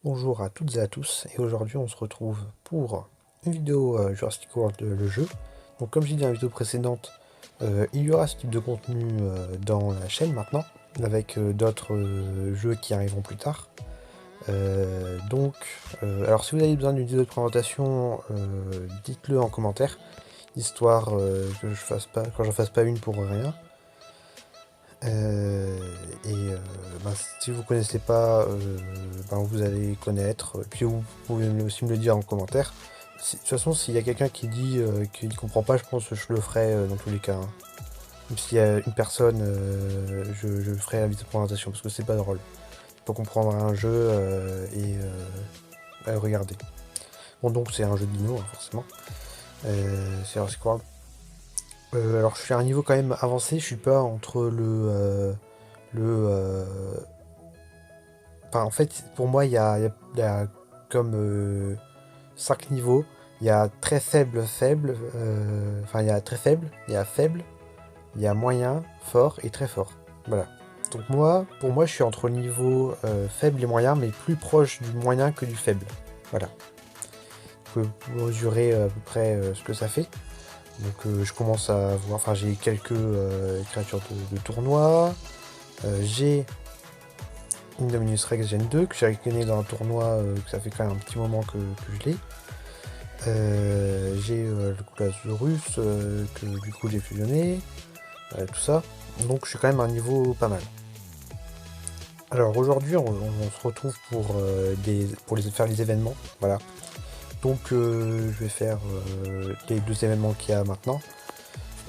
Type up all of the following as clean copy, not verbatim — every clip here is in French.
Bonjour à toutes et à tous, et aujourd'hui on se retrouve pour une vidéo Jurassic World, le jeu. Donc comme j'ai dit dans la vidéo précédente, il y aura ce type de contenu dans la chaîne maintenant, avec d'autres jeux qui arriveront plus tard. Alors si vous avez besoin d'une vidéo de présentation, dites-le en commentaire, histoire que j'en fasse pas une pour rien. Si vous connaissez pas, vous allez connaître. Puis vous pouvez aussi me le dire en commentaire. De toute façon, s'il y a quelqu'un qui dit qu'il ne comprend pas, je pense que je le ferai dans tous les cas, hein. Même s'il y a une personne, je ferai la vidéo de présentation parce que c'est pas drôle. Faut comprendre un jeu à le regarder. Bon, donc c'est un jeu de dino, hein, forcément. C'est Jurassic World. Alors je suis à un niveau quand même avancé, je suis pas entre le en fait, pour moi, il y a comme 5 niveaux. Il y a très faible, faible. Il y a très faible, il y a faible, il y a moyen, fort et très fort. Voilà. Donc pour moi, je suis entre le niveau faible et moyen, mais plus proche du moyen que du faible. Voilà. Vous pouvez mesurer à peu près ce que ça fait. Donc je commence à voir, j'ai quelques créatures de tournoi. J'ai Indominus Rex Gen 2 que j'ai gagné dans un tournoi, que ça fait quand même un petit moment que je l'ai. J'ai le Colosaurus que du coup j'ai fusionné, tout ça. Donc je suis quand même à un niveau pas mal. Alors aujourd'hui on se retrouve pour faire les événements, voilà. Donc je vais faire les deux événements qu'il y a maintenant.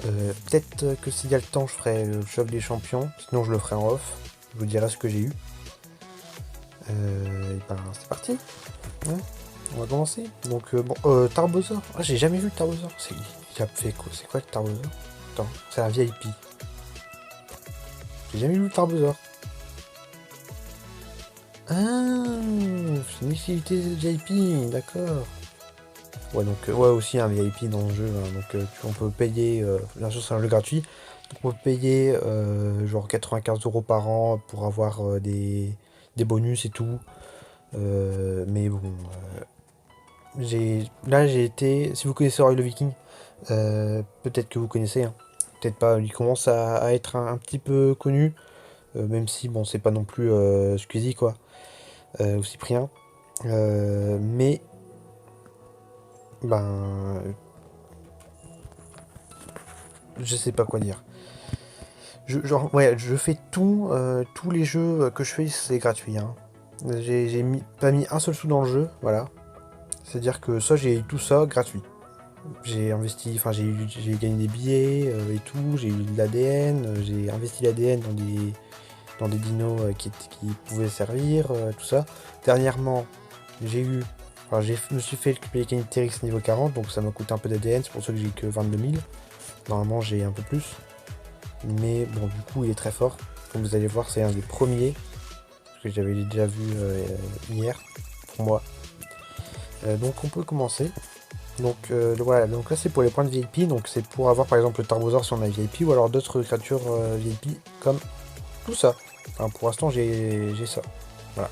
Peut-être que s'il y a le temps je ferai le choc des champions, sinon je le ferai en off. Je vous dirai ce que j'ai eu. C'est parti. Ouais, on va commencer. Donc Tarbosaur. Ah, j'ai jamais vu le Tarbosaur. Il a fait quoi? C'est quoi le Tarbosaur? Attends, c'est un VIP. J'ai jamais vu le Tarbosaur. Ah, c'est une activité VIP, d'accord. Ouais, donc ouais, aussi un VIP dans le jeu, hein. Donc on peut payer, bien sûr c'est un jeu gratuit, donc on peut payer genre 95 € par an pour avoir des bonus et tout. Mais bon, j'ai été, si vous connaissez Roy le Viking, peut-être que vous connaissez, hein. Peut-être pas, il commence à être un petit peu connu, même si bon c'est pas non plus Squeezie quoi, ou Cyprien. Mais ben je sais pas quoi dire. Je fais tous les jeux que je fais c'est gratuit, hein. Pas mis un seul sou dans le jeu, voilà. C'est-à-dire que ça j'ai eu tout ça gratuit. J'ai investi, j'ai gagné des billets et tout, j'ai eu de l'ADN, j'ai investi l'ADN dans des dinos qui pouvaient servir, tout ça. Dernièrement, je me suis fait le Mechanic niveau 40, donc ça m'a coûté un peu d'ADN, c'est pour ça que j'ai que 22 000. Normalement j'ai un peu plus. Mais bon, du coup il est très fort. Comme vous allez voir, c'est un des premiers, parce que j'avais déjà vu hier, pour moi. Donc on peut commencer. Donc voilà, donc là c'est pour les points de VIP, donc c'est pour avoir par exemple le Tarbosaur si on a VIP, ou alors d'autres créatures VIP comme tout ça. Enfin, pour l'instant j'ai ça. Voilà.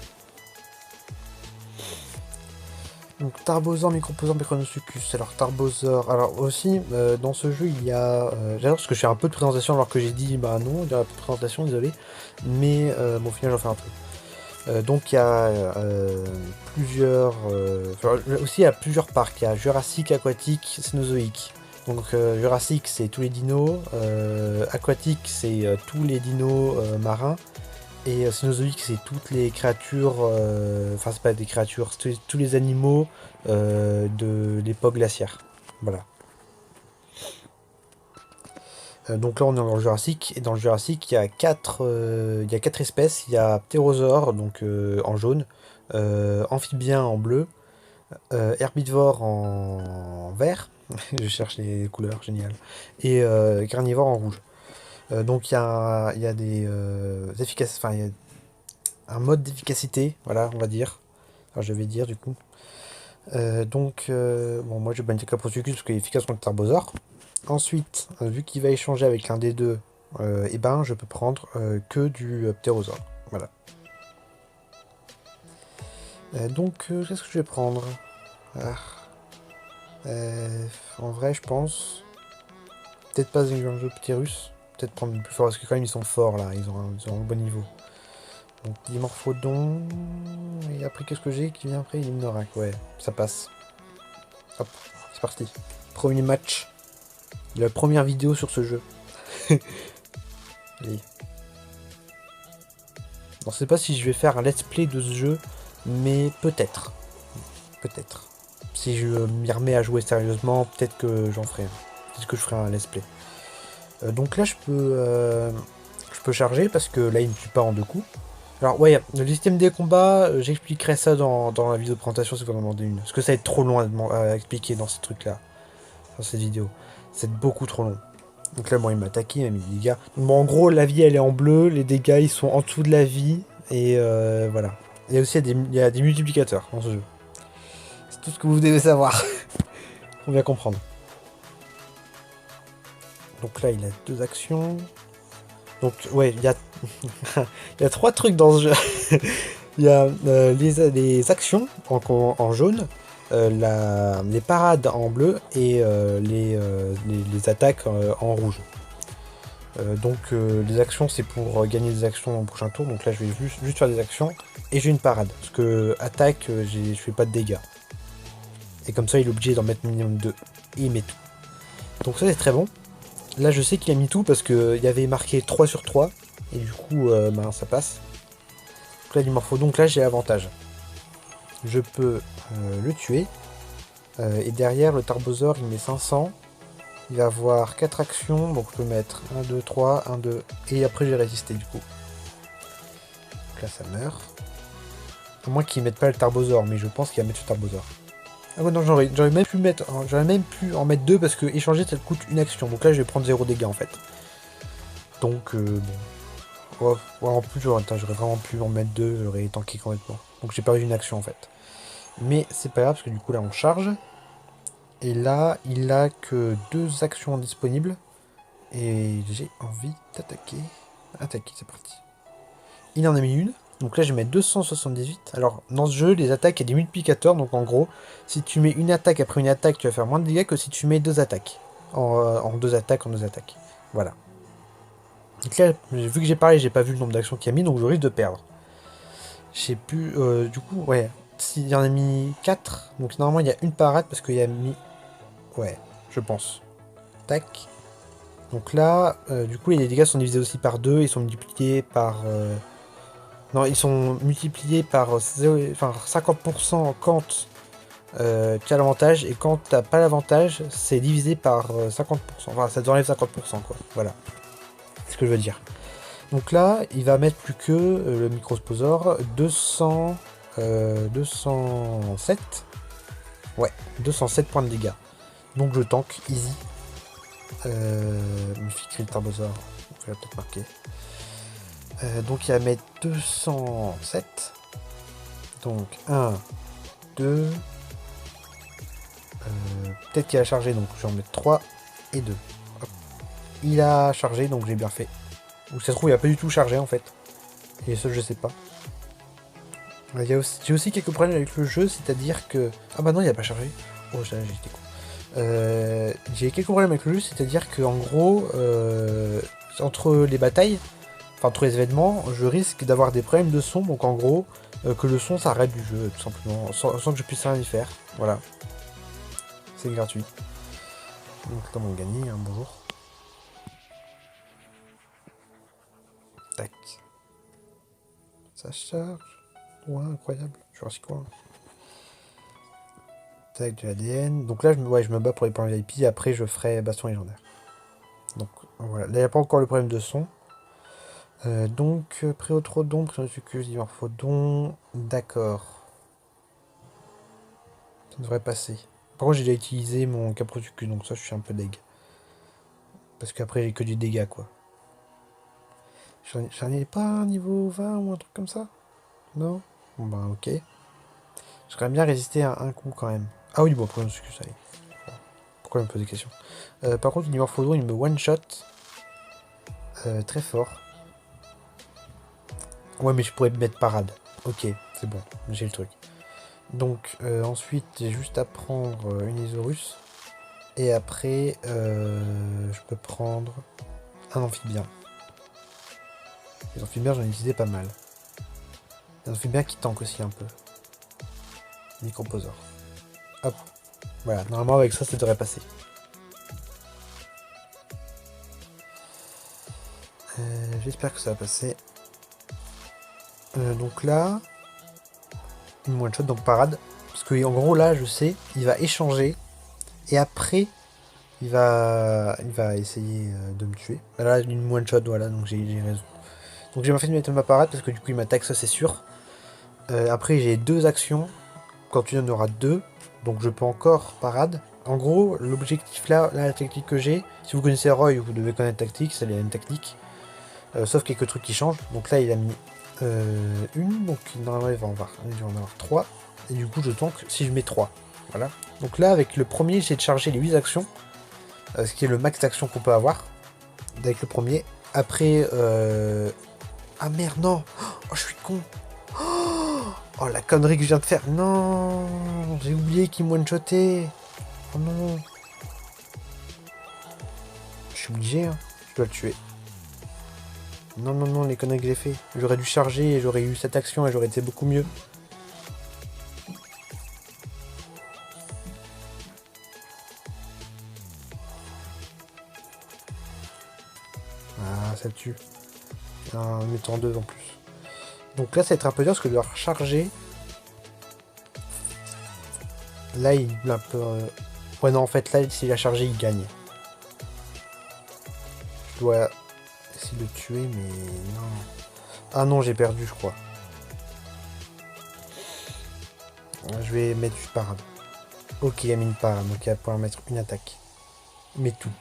Donc Tarbosaur, Microposaure, Micronosuchus. Alors Tarbosaur, alors aussi dans ce jeu il y a... J'adore parce que je fais un peu de présentation alors que j'ai dit bah non, il y a un peu de présentation, désolé. Mais bon, au final j'en fais un peu. Donc il y a plusieurs... aussi il y a plusieurs parcs. Il y a Jurassique, Aquatique, Cénozoïque. Donc Jurassique c'est tous les dinos, Aquatique c'est tous les dinos marins, et Cénozoïque c'est toutes les créatures, c'est pas des créatures, c'est tous les animaux de l'époque glaciaire. Voilà. Donc là on est dans le Jurassique, et dans le Jurassique il y a quatre espèces. Il y a Ptérosaure, donc en jaune, amphibien en bleu, herbivore en vert, je cherche les couleurs, génial, et carnivore en rouge. Donc il y a des il y a un mode d'efficacité, voilà, on va dire. Enfin, je vais dire du coup. Bon, moi je vais bannir Caprosucus parce qu'il est efficace contre le Tarbosaure. Ensuite, vu qu'il va échanger avec l'un des deux, et ben je peux prendre que du Ptérosaure. Voilà. Qu'est-ce que je vais prendre? Ah. En vrai, je pense... Peut-être pas un jeu petit russe. Peut-être prendre le plus fort, parce que quand même, ils sont forts, là. Ils ont un bon niveau. Donc, Dimorphodon... Et après, qu'est-ce que j'ai qui vient après? Limnorak, ouais. Ça passe. Hop, c'est parti. Premier match. La première vidéo sur ce jeu. Allez. Je sais pas si je vais faire un let's play de ce jeu, mais peut-être. Peut-être. Si je m'y remets à jouer sérieusement, peut-être que j'en ferai un. Peut-être que je ferai un let's play. Donc là, je peux charger parce que là, il ne tue pas en deux coups. Alors, ouais, le système des combats, j'expliquerai ça dans la vidéo de présentation si vous en demandez une. Parce que ça va être trop long à expliquer dans ces trucs-là, dans cette vidéo. C'est beaucoup trop long. Donc là, bon, il m'a attaqué, il m'a mis des dégâts. Bon, en gros, la vie, elle est en bleu, les dégâts, ils sont en dessous de la vie. Et voilà. Il y a aussi il y a des multiplicateurs dans ce jeu. C'est tout ce que vous devez savoir. Faut bien comprendre. Donc là, il a 2 actions. Donc, ouais, il y a... il y a 3 trucs dans ce jeu. Il y a les actions en jaune, les parades en bleu et les attaques en rouge. Les actions, c'est pour gagner des actions au prochain tour. Donc là, je vais juste faire des actions et j'ai une parade. Parce que attaque, je fais pas de dégâts. Et comme ça, il est obligé d'en mettre minimum 2. Et il met tout. Donc ça, c'est très bon. Là, je sais qu'il a mis tout parce qu'il y avait marqué 3 sur 3. Et du coup, ça passe. Donc là, Dimorpho. Donc là, j'ai l'avantage. Je peux le tuer. Et derrière, le Tarbosaur, il met 500. Il va avoir 4 actions. Donc je peux mettre 1, 2, 3, 1, 2. Et après, j'ai résisté du coup. Donc là, ça meurt. À moins qu'il mette pas le Tarbosaur. Mais je pense qu'il va mettre le Tarbosaur. Ah ouais, non, j'aurais même pu en mettre 2 parce que échanger, ça te coûte une action. Donc là, je vais prendre 0 dégâts en fait. Donc, bon. Ouais, en plus, j'aurais vraiment pu en mettre 2, j'aurais tanké complètement. Donc j'ai perdu une action en fait. Mais c'est pas grave parce que du coup là on charge. Et là il a que 2 actions disponibles. Et j'ai envie d'attaquer. Attaquer, c'est parti. Il en a mis une. Donc là je vais mettre 278. Alors dans ce jeu les attaques il y a des multiplicateurs. Donc en gros si tu mets une attaque après une attaque tu vas faire moins de dégâts que si tu mets 2 attaques. En 2 attaques en 2 attaques. Voilà. Donc là vu que j'ai parlé j'ai pas vu le nombre d'actions qu'il y a mis donc je risque de perdre. J'ai pu... du coup, ouais. S'il y en a mis 4, donc normalement il y a une parade parce qu'il y a mis... Ouais, je pense. Tac. Donc là, du coup, les dégâts sont divisés aussi par 2, ils sont multipliés par... Non, ils sont multipliés par 50% quand tu as l'avantage, et quand t'as pas l'avantage, c'est divisé par 50%. Enfin, ça t'enlève 50%, quoi. Voilà. C'est ce que je veux dire. Donc là, il va mettre plus que le Microsposaur 207. Ouais, 207 points de dégâts. Donc je tank easy. Mythique le Tarbosaur. On va peut-être marquer. Donc il va mettre 207. Donc 1, 2. Peut-être qu'il a chargé, donc je vais en mettre 3 et 2. Hop. Il a chargé, donc j'ai bien fait. Ou ça se trouve, il a pas du tout chargé en fait. Et ça, je sais pas. J'ai aussi quelques problèmes avec le jeu, c'est-à-dire que... Ah bah non, il a pas chargé. Oh, j'ai été con. J'ai quelques problèmes avec le jeu, c'est-à-dire que en gros, entre les batailles, enfin entre les événements, je risque d'avoir des problèmes de son, donc en gros, que le son s'arrête du jeu, tout simplement, sans que je puisse rien y faire. Voilà. C'est gratuit. Donc là, on gagne, hein, bonjour. Tac. Ça charge. Ouais, incroyable. Je suis quoi. Tac, de l'ADN. Donc là, je me bats pour les points VIP. Après, je ferai baston légendaire. Donc voilà. Là, il n'y a pas encore le problème de son. Préotrodon, Prénosucus, Dimorphodon. D'accord. Ça devrait passer. Par contre, j'ai déjà utilisé mon Caprosucus, donc ça, je suis un peu deg. Parce qu'après, j'ai que du dégât, quoi. J'en ai pas un niveau 20 ou un truc comme ça? Non? Bon, bah, ok. J'aimerais bien résister à un coup, quand même. Ah oui, bon, Prénosucus, allez. Pourquoi il me pose des questions? Par contre, Dimorphodon, il me one-shot. Très fort. Ouais, mais je pourrais me mettre parade. Ok, c'est bon, j'ai le truc. Donc ensuite j'ai juste à prendre une Isorus. Et après je peux prendre un amphibien. Les amphibiens j'en ai utilisé pas mal. Les amphibiens qui tankent aussi un peu. Microposaure. Hop. Voilà, normalement avec ça devrait passer. J'espère que ça va passer. Donc là, une one shot, donc parade. Parce que en gros là, je sais, il va échanger. Et après, il va essayer de me tuer. Là, une one shot, voilà, donc j'ai raison. Donc j'ai bien fait de mettre ma parade parce que du coup il m'attaque, ça c'est sûr. Après j'ai 2 actions. Quand il y en aura 2, donc je peux encore parade. En gros, l'objectif là, la tactique que j'ai, si vous connaissez Roy, vous devez connaître tactique, ça a une tactique. Sauf quelques trucs qui changent. Donc là il a mis une, donc normalement il va en avoir 3. Et du coup je tank si je mets 3. Voilà. Donc là avec le premier j'ai de charger les 8 actions. Ce qui est le max d'actions qu'on peut avoir. Avec le premier. Après ah merde non. Oh je suis con. Oh la connerie que je viens de faire. Non. J'ai oublié qu'il me one-shotait. Oh non. Je suis obligé hein. Je dois le tuer. Non, non, non, les conneries que j'ai fait. J'aurais dû charger et j'aurais eu cette action et j'aurais été beaucoup mieux. Ah, ça tue. En mettant 2 en plus. Donc là, ça va être un peu dur parce que je dois recharger. Là, il a un peu... Ouais, non, en fait, là, s'il a chargé, il gagne. Je dois essayer de le tuer, mais non. Ah non, j'ai perdu, je crois. Je vais mettre une parade. Ok, il a mis une parade, donc il va pouvoir mettre une attaque. Il met tout.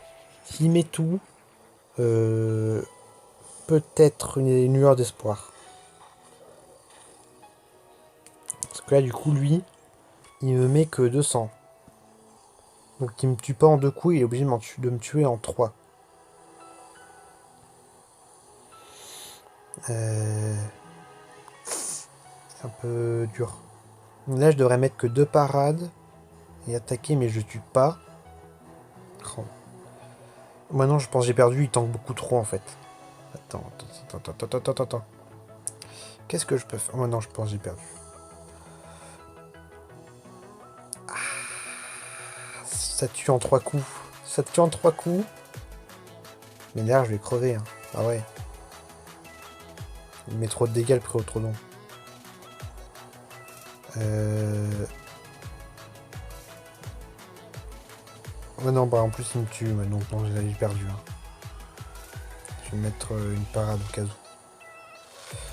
S'il met tout, peut-être une lueur d'espoir. Parce que là, du coup, lui, il me met que 200. Donc il me tue pas en 2 coups, il est obligé de me tuer en 3. C'est un peu dur. Là, je devrais mettre que 2 parades et attaquer, mais je tue pas. Oh. Maintenant, je pense que j'ai perdu, il tank beaucoup trop en fait. Attends. Qu'est-ce que je peux faire? Oh non, je pense que j'ai perdu. Ça tue en 3 coups. Ça tue en 3 coups. Mais derrière, je vais crever. Hein. Ah ouais. Il met trop de dégâts le Préotrodon. Ouais, non, bah en plus il me tue. Ouais, donc non, j'ai perdu. Hein. Je vais mettre une parade au cas où.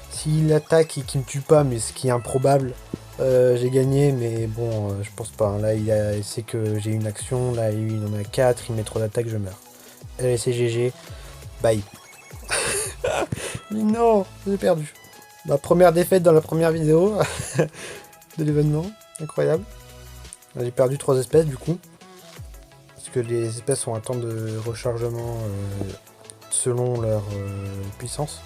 S'il attaque et qu'il me tue pas, mais ce qui est improbable, j'ai gagné, mais bon, je pense pas. Hein. Là, il sait que j'ai une action. Là, lui, il en a 4. Il met trop d'attaque, je meurs. Allez, c'est GG. Bye. Mais non, j'ai perdu. Ma première défaite dans la première vidéo de l'événement. Incroyable. J'ai perdu 3 espèces du coup. Parce que les espèces ont un temps de rechargement selon leur puissance.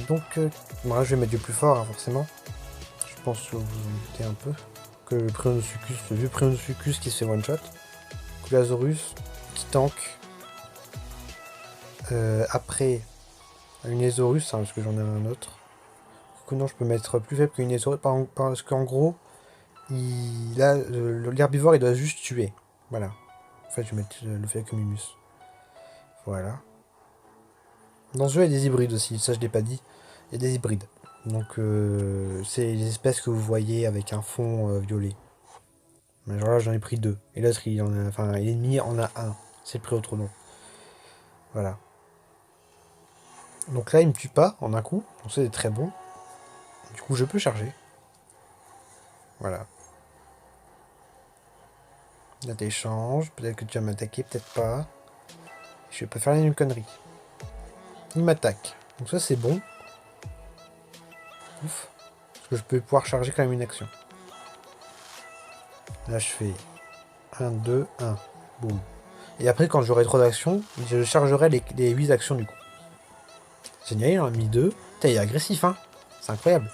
Donc, bon, là, je vais mettre du plus fort, hein, forcément. Je pense que vous en doutez un peu. Que le Prionosuchus, le vieux Prionosuchus qui se fait one-shot. Lazorus qui tank. Après, une Esaurus, hein, parce que j'en ai un autre. Non, je peux mettre plus faible qu'une Esaurus. Parce qu'en gros, l'herbivore, il doit juste tuer. Voilà. En fait, je vais mettre le Phacomimus. Voilà. Dans ce jeu, il y a des hybrides aussi. Ça, je l'ai pas dit. Il y a des hybrides. Donc, c'est les espèces que vous voyez avec un fond violet. Mais genre là, j'en ai pris 2. Et l'autre, il en a... Enfin, l'ennemi en a un. C'est le Préotrodon. Voilà. Donc là, il me tue pas en un coup. Donc c'est très bon. Du coup, je peux charger. Voilà. Là, t'échanges. Peut-être que tu vas m'attaquer, peut-être pas. Je peux faire une connerie. Il m'attaque. Donc ça, c'est bon. Ouf. Parce que je peux pouvoir charger quand même une action. Là, je fais 1, 2, 1. Boum. Et après, quand j'aurai trop d'actions, je chargerai les 8 actions du coup. Génial, il en a mis 2. Putain, il est agressif, hein. C'est incroyable.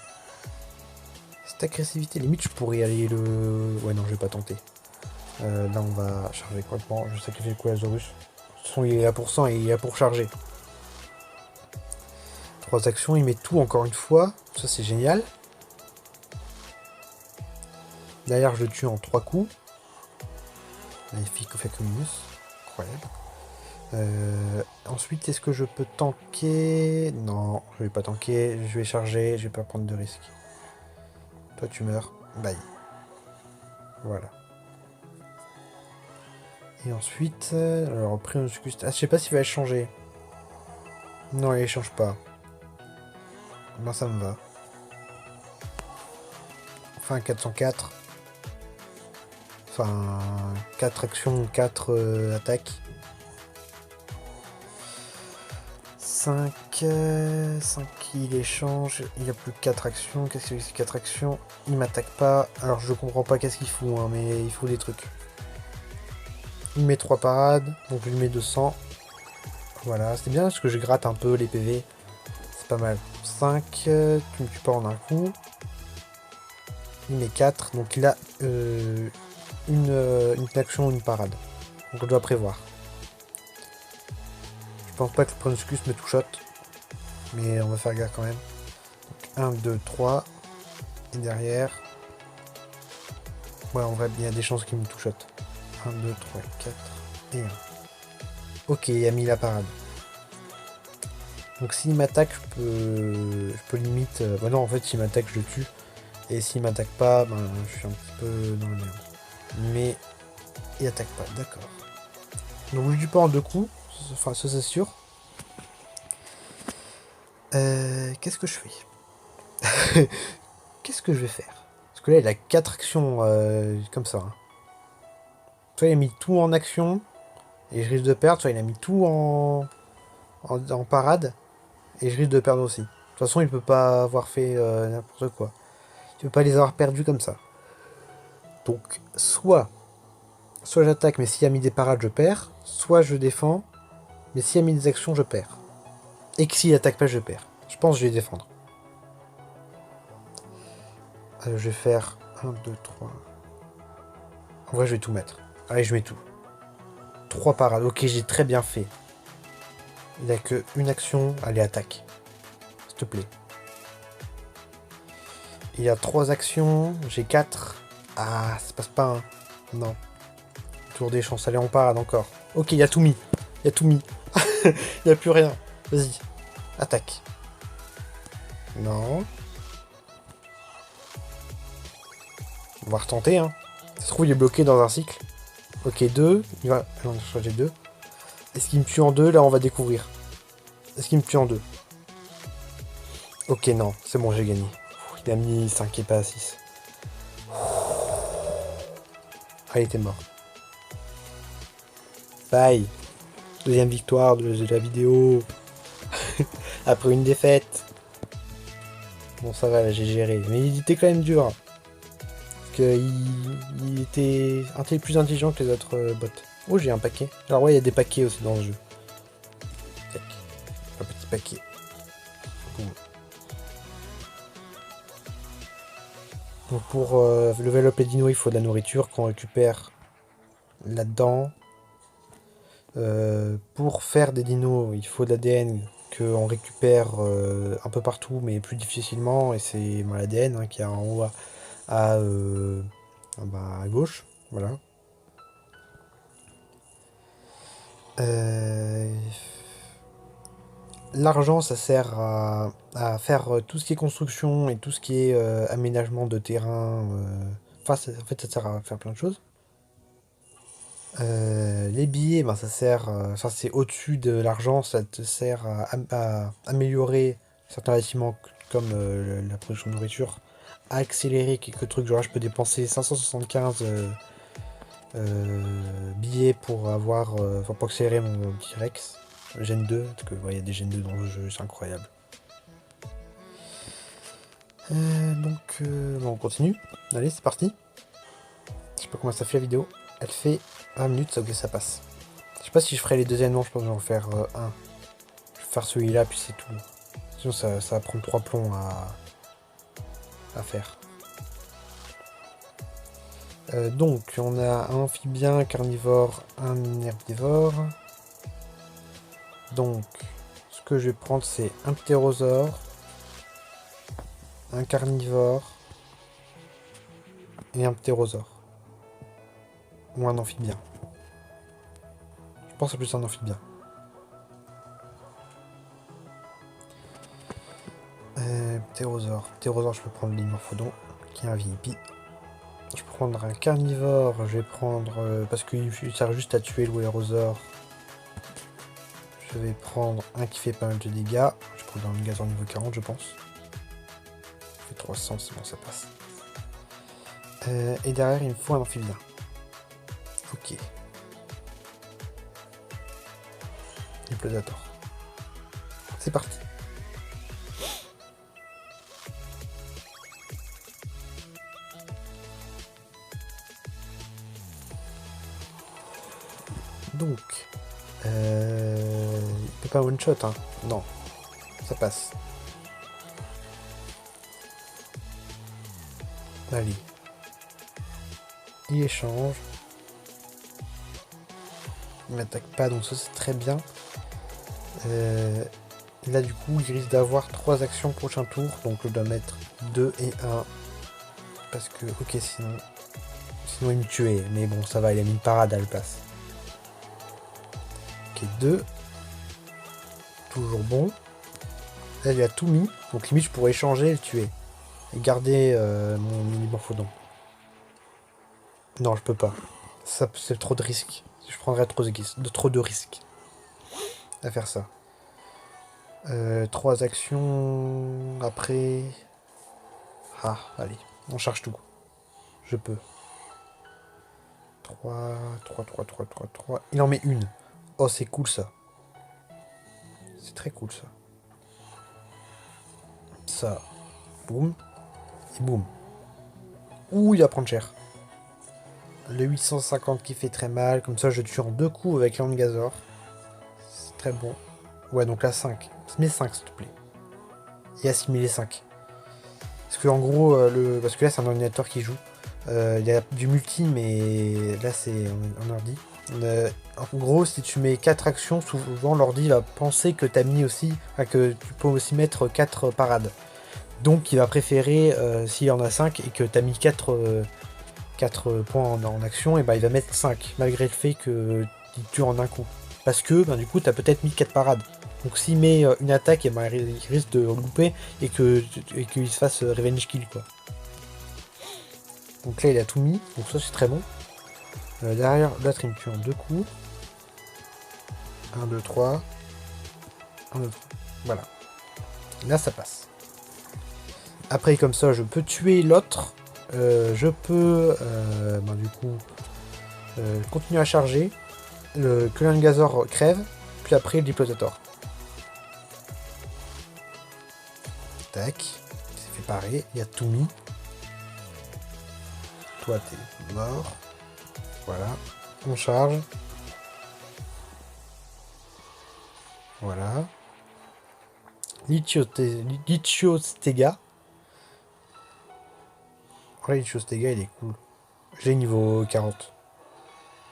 Cette agressivité, limite je pourrais aller le... Ouais non, je vais pas tenter. Là on va charger complètement, je sacrifie le coup à Zorus. De toute façon il est là pour 100 et il est là pour charger. 3 actions, il met tout encore une fois. Ça c'est génial. Derrière je le tue en 3 coups. Magnifique Ophiacominus. Incroyable. Ensuite, est-ce que je peux tanker? Non, je vais pas tanker, je vais charger, je vais pas prendre de risques. Toi tu meurs, bye. Voilà. Et ensuite, alors après on discute. Ah, je sais pas s'il va changer. Non, il change pas. Ben ça me va. Enfin 404. Enfin 4 actions, 4 attaques. 5, 5 il échange, il n'y a plus que 4 actions. Qu'est-ce que c'est ces 4 actions? Il m'attaque pas. Alors je comprends pas qu'est-ce qu'il fout, hein, mais il faut des trucs. Il met 3 parades, donc je lui mets 200. Voilà, c'est bien parce que je gratte un peu les PV. C'est pas mal. 5, tu me tues pas en un coup. Il met 4, donc il a une action, une parade. Donc on doit prévoir. Je pense pas que le Pronoscus me touche, mais on va faire gaffe quand même. Donc 1, 2, 3. Et derrière... Ouais, en vrai, il y a des chances qu'il me touche. 1, 2, 3, 4 et 1. Ok, il a mis la parade. Donc s'il m'attaque, je peux limite... Bah non, en fait, s'il m'attaque, je le tue. Et s'il m'attaque pas, ben, je suis un petit peu dans la merde. Mais il attaque pas, d'accord. Donc je lui tue pas en 2 coups. Enfin, ça c'est sûr. Qu'est-ce que je fais? Qu'est-ce que je vais faire? Parce que là, il a 4 actions comme ça. Hein. Soit il a mis tout en action, et je risque de perdre, soit il a mis tout en parade, et je risque de perdre aussi. De toute façon, il peut pas avoir fait n'importe quoi. Il peut pas les avoir perdus comme ça. Donc, soit j'attaque, mais s'il a mis des parades, je perds. Soit je défends, mais s'il a mis des actions, je perds. Et que s'il attaque pas, je perds. Je pense que je vais défendre. Je vais faire 1, 2, 3. En vrai, je vais tout mettre. Allez, je mets tout. 3 parades. Ok, j'ai très bien fait. Il a que une action. Allez, attaque. S'il te plaît. Il y a 3 actions. J'ai 4. Ah, ça passe pas. Hein. Non. Tour des chances. Allez, on parade encore. Ok, il y a tout mis. Il y a tout mis. Il n'y a plus rien. Vas-y. Attaque. Non. On va retenter. Hein. Ça se trouve, il est bloqué dans un cycle. Ok, 2. Il va... Non, j'ai 2. Est-ce qu'il me tue en 2? Là, on va découvrir. Est-ce qu'il me tue en 2? Ok, non. C'est bon, j'ai gagné. Il a mis 5 et pas 6. Ah, il était mort. Bye. Deuxième victoire de la vidéo. Après une défaite. Bon, ça va, là, j'ai géré. Mais il était quand même dur. Hein. Parce qu'il était plus intelligent que les autres bots. Oh, j'ai un paquet. Alors ouais, il y a des paquets aussi dans le jeu. Tac. Un petit paquet. Boum. Donc pour level up les dinos, il faut de la nourriture qu'on récupère là-dedans. Pour faire des dinos, il faut de l'ADN qu'on récupère un peu partout, mais plus difficilement. Et c'est l'ADN hein, qui est en haut à gauche. Voilà. L'argent, ça sert à faire tout ce qui est construction et tout ce qui est aménagement de terrain. Enfin, en fait, ça sert à faire plein de choses. Les billets, ben, ça sert. Ça, c'est au-dessus de l'argent, ça te sert à améliorer certains bâtiments comme la production de nourriture, à accélérer quelques trucs. Genre, là, je peux dépenser 575 billets pour avoir. Enfin, pour accélérer mon T-Rex. Gen 2, parce que ouais, y a des Gen 2 dans le jeu, c'est incroyable. Bon, on continue. Allez, c'est parti. Je sais pas combien ça fait la vidéo. Elle fait 20 minutes, ok, ça passe. Je sais pas si je ferai les deuxièmes, non, je pense que je vais en faire un. Je vais faire celui-là, puis c'est tout. Sinon, ça va prendre 3 plombs à faire. Donc, on a un amphibien, un carnivore, un herbivore. Donc, ce que je vais prendre, c'est un ptérosaure, un carnivore et un ptérosaure. Ou un amphibien. Je pense que c'est plus un amphibien. Ptérosaure. Ptérosaure, je peux prendre l'Imorphodon, qui est un VIP. Je peux prendre un carnivore, je vais prendre... parce qu'il sert juste à tuer le Wherosaure. Je vais prendre un qui fait pas mal de dégâts. Je prends un gaz en niveau 40, je pense. Ça fait 300, c'est bon, ça passe. Et derrière, il me faut un amphibien. Ok. Implosator. C'est parti. Donc, il peut pas one shot, hein. Non, ça passe. Allez. Il échange. Il m'attaque pas, donc ça c'est très bien. Là du coup, il risque d'avoir 3 actions prochain tour, donc je dois mettre 2 et 1. Parce que, ok, sinon il me tuait. Mais bon, ça va, il a mis une parade à le passe. 2. Toujours bon. Là, il a tout mis. Donc, limite, je pourrais échanger et le tuer. Et garder mon mini-morphodon. Non, je peux pas. Ça, c'est trop de risques. Je prendrais trop de risques à faire ça. 3 actions. Après... Ah, allez. On charge tout. Je peux. 3. Il en met une. Oh, c'est cool, ça. C'est très cool, ça. Ça. Boum. Et boum. Ouh, il va prendre cher. Le 850 qui fait très mal. Comme ça, je tue en 2 coups avec l'Angazor. C'est très bon. Ouais, donc là, 5. Mets 5, s'il te plaît. Et assimiler 5. Parce que, en gros, parce que là, c'est un ordinateur qui joue. Il y a du multi, mais là, c'est en ordi. En gros, si tu mets 4 actions, souvent l'ordi va penser que tu as mis aussi, que tu peux aussi mettre 4 parades. Donc il va préférer, s'il y en a 5 et que tu as mis 4 points en action, et ben il va mettre 5, malgré le fait qu'il tue en un coup. Parce que du coup tu as peut-être mis 4 parades. Donc s'il met une attaque, et ben, il risque de louper et qu'il se fasse revenge kill, quoi. Donc là il a tout mis, donc ça c'est très bon. Derrière, l'autre il me tue en 2 coups. 1, 2, 3. 1, 2, 3. Voilà. Là ça passe. Après comme ça je peux tuer l'autre. Je peux du coup continuer à charger. Que l'Angazor crève. Puis après le Diplosator. Tac. Il s'est fait parer. Il y a tout mis. Toi t'es mort. Voilà. On charge. Voilà. Lithiostega. Ouais, Lithiostega il est cool. J'ai niveau 40.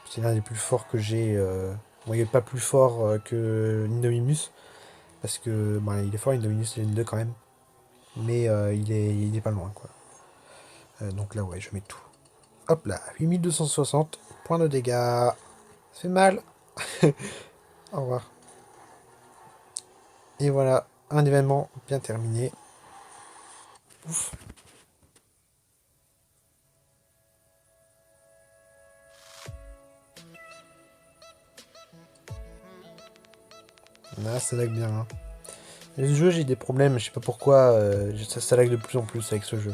C'est l'un des plus forts que j'ai. Bon, il n'est pas plus fort que Indominus. Parce que il est fort, Indominus, il est 2 quand même. Mais il est pas loin, quoi. Donc là, ouais, je mets tout. Hop là, 8260 points de dégâts. Ça fait mal. Au revoir. Et voilà, un événement bien terminé. Ouf. Là, ça lag bien. Hein. Le jeu, j'ai des problèmes, je sais pas pourquoi. Ça lag de plus en plus avec ce jeu.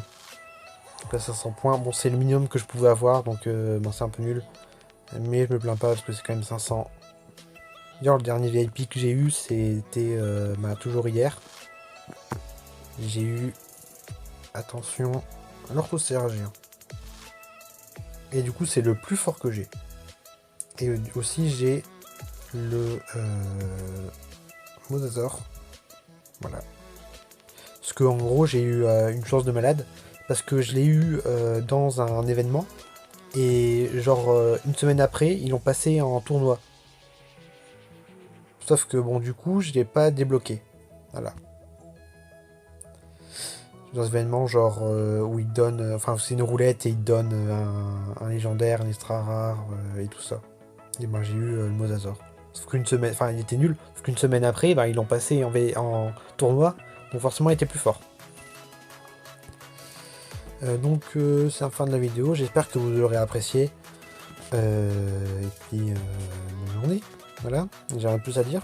Donc là, 500 points. Bon, c'est le minimum que je pouvais avoir, donc c'est un peu nul. Mais je me plains pas parce que c'est quand même 500. D'ailleurs, le dernier VIP que j'ai eu, c'était toujours hier. J'ai eu, attention, l'orthocéragien. Et du coup, c'est le plus fort que j'ai. Et aussi, j'ai le Mosasaur. Voilà. Parce que en gros, j'ai eu une chance de malade. parce que je l'ai eu dans un événement, et genre une semaine après, ils l'ont passé en tournoi. Sauf que bon, du coup, je l'ai pas débloqué. Voilà. Dans un événement genre où ils donnent, enfin c'est une roulette et ils donnent un légendaire, un extra rare et tout ça. Et moi j'ai eu le Mosasaur. Sauf qu'une semaine, enfin il était nul, sauf qu'une semaine après, bah, ils l'ont passé en tournoi, donc forcément il était plus fort. Donc c'est la fin de la vidéo, j'espère que vous l'aurez apprécié. Et puis bonne journée, voilà, j'ai rien de plus à dire.